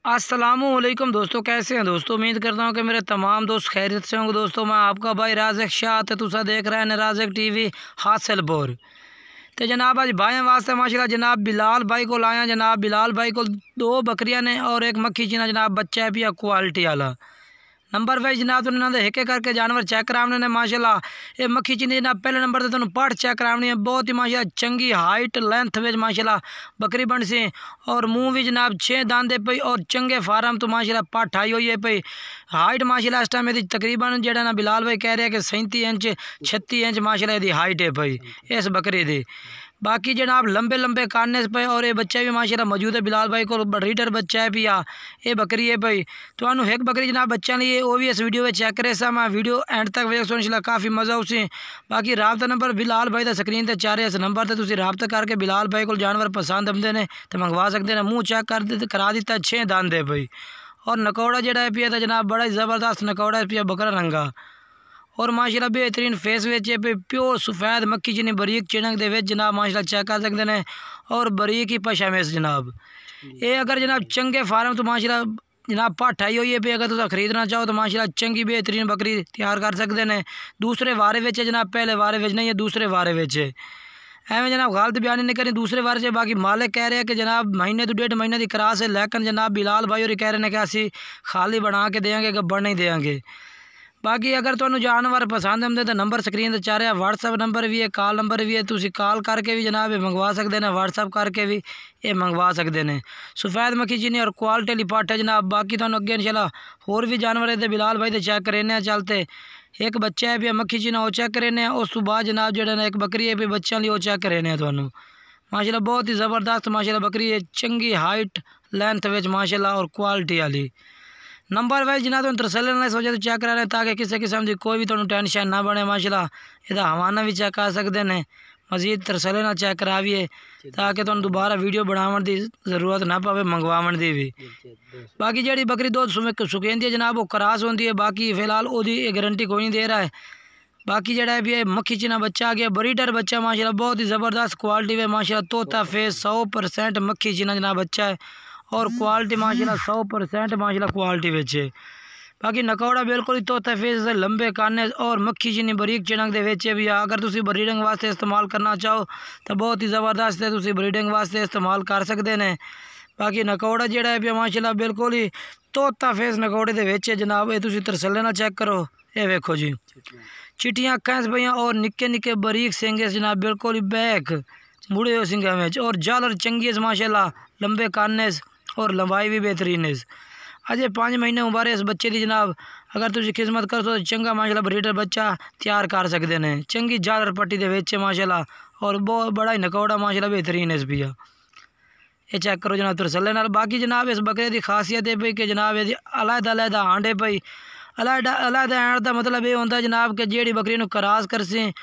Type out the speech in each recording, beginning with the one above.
अस्सलामुअलैकुम दोस्तों, कैसे हैं दोस्तों। उम्मीद करता हूं कि मेरे तमाम दोस्त खैरियत से होंगे। दोस्तों मैं आपका भाई राज़िक शाह ते तुसा देख रहे हैं राज़िक टीवी हासिलपुर। तो जनाब आज भाई वास्ते माशाल्लाह जनाब बिलाल भाई को लाया। जनाब बिलाल भाई को दो बकरियां ने और एक मक्खी चीना जनाब बच्चा है पिया क्वालिटी वाला नंबर वाइज जनाब तो इन्होंने हिके करके जानवर चेक कराने ने माशाल्लाह। ये मक्खी चीनी जनाब पहले नंबर तो पट चेक करानी है। बहुत ही माशाल्लाह चंगी हाइट लेंथ में माशाल्लाह बकरी बन सी और मुंह भी जनाब 6 दांदे पई और चंगे फार्म तो माशाल्लाह पट आई हुई है पई। हाइट माशाल्लाह इस टाइम यदि तकरीबन जेड़ा ना बिलाल भाई कह रहे हैं कि 37 इंच 36 इंच माशाल्लाह यदि हाइट है पई इस बकरी दी। बाकी जनाब लंबे लंबे कानने पे और ये बच्चा भी माशाल्लाह मौजूद है बिलाल भाई को रीडर बच्चा है पिया ये बकरी है भाई। तो एक बकरी जनाब बच्चा नहीं है वो भी इस वीडियो में चेक करे सा मैं वीडियो एंड तक वेख सो इंशाल्लाह काफ़ी मज़ा उसी। बाकी राबता नंबर बिलाल भाई का स्क्रीन पर चारे इस नंबर से तुम राबता करके बिलाल भाई को जानवर पसंद आते हैं तो मंगवा सकते हैं। मुँह चेक कर करा दिता 6 दांदे भाई और नकौड़ा जड़ा है पिया तो जनाब बड़ा ही ज़बरदस्त नकौड़ा है पिया बकरा रंगा और माशाल्लाह बेहतरीन फेस विच पे प्योर सफ़ेद मक्खी जिन्नी बरीक चिनक दे विच जनाब माशाल्लाह चेक कर सकते हैं और बरीक ही पशा में जनाब ये अगर जनाब चंगे फार्म तो माशाल्लाह जनाब पट आई हुई है पे अगर तुम खरीदना चाहो तो माशाल्लाह चंगी बेहतरीन बकरी तैयार कर सकते हैं। दूसरे वारे विच है जनाब पहले वारे विच नहीं है दूसरे वारे विच है एवं जनाब गलत बयानी नहीं करी दूसरे वारे से। बाकी मालिक कह रहे हैं कि जनाब महीने तो 1.5 महीने की क्रास है लेकिन जनाब बिलाल भाई और कह रहे हैं कि असी खाली बना के देंगे गब्बर नहीं देंगे। बाकी अगर तुहानू जानवर पसंद आते तो नंबर स्क्रीन पर चाह रहा व्हाट्सअप नंबर भी है कॉल नंबर भी है तुम कॉल करके भी जनाब ये मंगवा सकते हैं व्हाट्सअप करके भी ये मंगवा सकते हैं। सफ़ेद मक्खी चीनी और क्वालिटी वाली पट है जनाब। बाकी तुहानू अगे इंशाल्लाह होर भी जानवर है बिलाल भाई तो चेक करें चलते एक बच्चा है भी मक्खी चीना वो चेक करें उस तो बाद जनाब जो एक बकरी है भी बच्चों लिए चेक करें तुहानू माशाल्लाह बहुत ही ज़बरदस्त माशाल्लाह बकरी है चंगी हाइट लेंथ विच माशाल्लाह और क्वालिटी वाली नंबर वाइज जनाब तुम तसल्ली इस वजह से चेक करा रहे हैं ताकि किसी किस्म की कोई भी तुहानू टेंशन ना बने। माशाल्लाह इहदा हवाना भी चेक कर सकते हैं मजीद तसल्ली नाल चेक कराविए ताकि तुहानू दोबारा वीडियो बनावन की जरूरत ना पवे मंगवावन की भी। बाकी जी बकरी दूध सुकेंदी है जनाब वो क्रास होती है बाकी फिलहाल वो गारंटी कोई नहीं दे रहा है। बाकी जड़ा है भी मक्खी चीना बच्चा आ गया बरीडर बच्चा माशाल्लाह बहुत ही ज़बरदस्त क्वालिटी में माशाल्लाह तोता फेस 100% मक्खी चीना जनाब बच्चा है और क्वालिटी माशाल्लाह 100% माशाल्लाह क्वालिटी बेचे। बाकी नकौड़ा बिल्कुल ही तोता फेस से लंबे काने और मक्खी चीनी बरीक चिनक दे बेचे भी अगर तुम ब्रीडिंग वास्ते इस्तेमाल करना चाहो तो बहुत ही ज़बरदस्त है तुम ब्रीडिंग वास्ते इस्तेमाल कर सकते हैं। बाकी नकौड़ा जड़ा है भी माशाल्लाह बिल्कुल ही तोता फेस नकौड़े दे बेचे जनाब ये तुम तसल्ली नाल चेक करो ये वेखो जी चिट्टियां अक्खां पईयां और निक्के निक्के बरीक सिंगे जनाब बिल्कुल ही बैक मुड़े हुए सिंगा में और जालर चंगी माशाल्लाह लंबे काने और लंबाई भी बेहतरीन है। अजय 5 महीने उम्र है इस बच्चे की जनाब अगर तुम खिदमत करो तो चंगा माशाल्लाह ब्रीडर बच्चा तैयार कर सकते हैं चंगी जालर पट्टी दे विच माशाल्लाह और बहुत बड़ा ही नकौड़ा माशाल्लाह बेहतरीन है इस भैया ये चेक करो जनाब तसल्ली नाल। बाकी जनाब इस बकरे की खासियत है पई कि जनाब ये अलग आंडे पई अलग आंड का मतलब ये होता जनाब कि जी बकरी नू क्रॉस करसी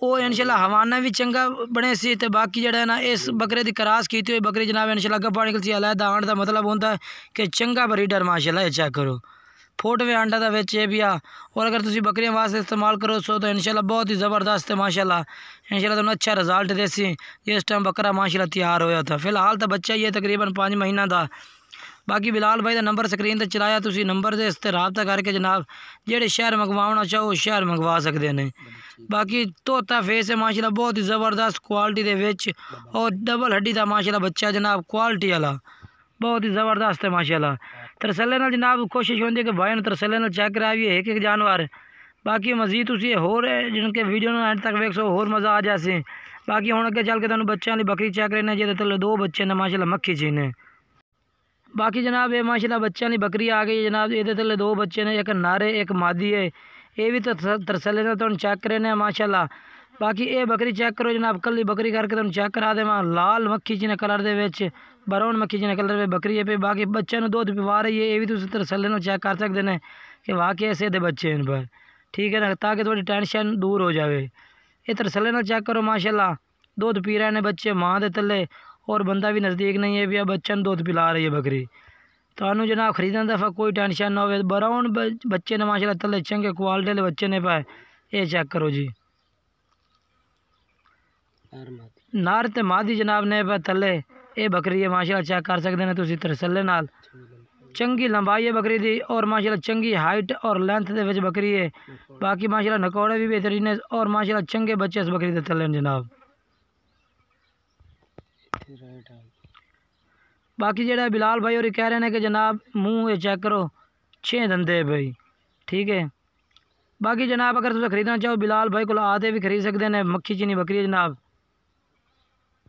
वो इंशाल्लाह हवाना भी चंगा बने सी ते बाकी जड़ा ना इस बकरे की क्रॉस की हुई बकरी जनाब इंशाल्लाह गब्बा निकल सी अलग आंड का मतलब होता है कि चंगा ब्रीडर माशाल्लाह ये चेक करो फोटवे आंडा का विच ये भी आ और अगर तुम बकरियों वास्ते इस्तेमाल करो सो तो इंशाल्लाह बहुत ही ज़बरदस्त है माशाल्लाह इंशाल्लाह तुम अच्छा रिजल्ट देसी जिस टाइम बकरा माशाल्लाह तैयार होया था। फिलहाल तो बच्चा ही है तकरीबन 5 महीना का। बाकी बिलाल भाई का नंबर स्क्रीन पर चलाया तुम नंबर से इससे रबता करके जनाब जेड़े शहर मंगवाना चाहो शहर मंगवा सकते हैं। बाकी तोता फेस है माशाल्लाह बहुत ही ज़बरदस्त क्वालिटी दे विच और डबल हड्डी का माशाल्लाह बच्चा जनाब क्वालिटी वाला बहुत ही ज़बरदस्त है माशाल्लाह। तसल्ली नाल जनाब कोशिश होती है कि भाई ने तसल्ली नाल चेक कराइए एक जानवर। बाकी मजीद तुम होर जिनके वीडियो एंड तक वेख सो होर मज़ा आ जाए। बाकी हुण अगे चल के तुहानू बच्चों वाली बकरी चेक करने जिहदे थल्ले 2 बच्चे ने माशाल्लाह मक्खी चीने। बाकी जनाब ये माशाल्लाह बच्चों की बकरी आ गई जनाब ये थल्ले 2 बच्चे ने एक नारे एक मादी है ये भी तो तसल्ली नाल तुहानू चेक करें माशाल्लाह। बाकी ये बकरी चेक करो जनाब कली बकरी करके तुम चेक करा देव लाल मक्खी चीने कलर दे ब्राउन मक्खी चीने कलर में बकरी है पे बाकी बच्चों दूध पिवा रही है ये भी तुम तसल्ली नाल चेक कर सकते हैं कि वाकई ऐसे दे बच्चे इन पर ठीक है ना ताकि थोड़ी टेंशन दूर हो जाए। ये तसल्ली नाल चेक करो माशाल्लाह दूध पी रहे हैं बच्चे माँ के तले और बंदा भी नज़दीक नहीं है भी बच्चों दूध पिला रही है बकरी। तो जनाब खरीदने दफ़ा कोई टेंशन ना हो ब्राउन बच्चे ने माशाल्लाह तले चंगे क्वालिटी वाले बच्चे ने पाए ये चेक करो जी नार ते मादी जनाब ने पे थले ये बकरी है माशाल्लाह चेक कर सकते हैं तुम तसल्ली नाल चंगी लंबाई है बकरी दी और माशाल्लाह चंगी हाइट और लेंथ दे विच बकरी है। बाकी माशाल्लाह नकौड़े भी बेहतरीन है और माशाल्लाह चंगे बच्चे इस बकरी दे चले जनाब। बाकी जेड़ा बिलाल भाई और कह रहे हैं कि जनाब मुँह ये चेक करो 6 दंदे है भाई, ठीक है। बाकी जनाब अगर तुम खरीदना चाहो बिलाल भाई को आते भी खरीद सकते हैं। मक्खी चीनी बकरी है जनाब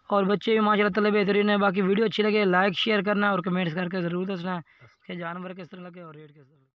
और बच्चे भी माशाल्लाह तले बेहतरीन है। बाकी वीडियो अच्छी लगे लाइक शेयर करना और कमेंट्स करके ज़रूर दसना कि जानवर किस तरह लगे और रेट किस तरह लगे।